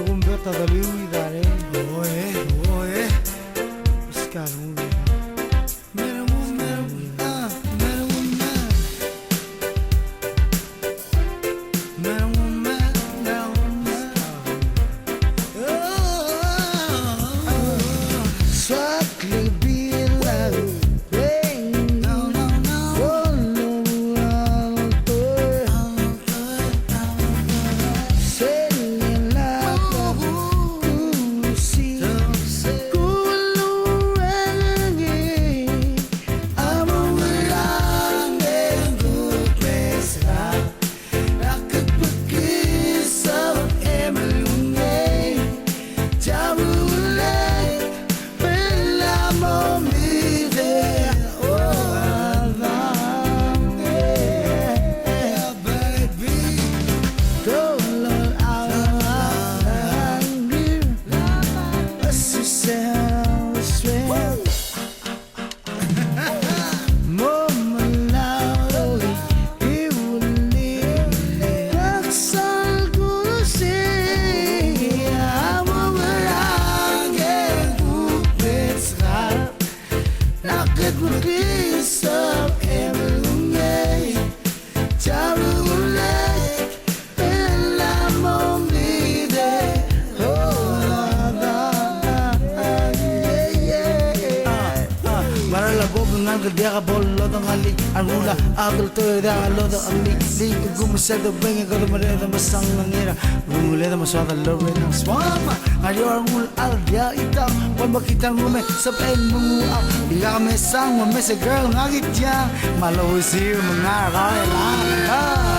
Umberta da lui dare oe Scaruni Mera woman Mera woman Mera woman Mera woman Swat Lekebil Dia bollo da ngali angula agul to da lo da amli li gumse da benga ko mare da masang ngira gumule da masada lo re na swama ayor mul al dia ita wan bakitan ngume sa pen mungu up dia me sang mo me se girl ngagi dia malo si mangara la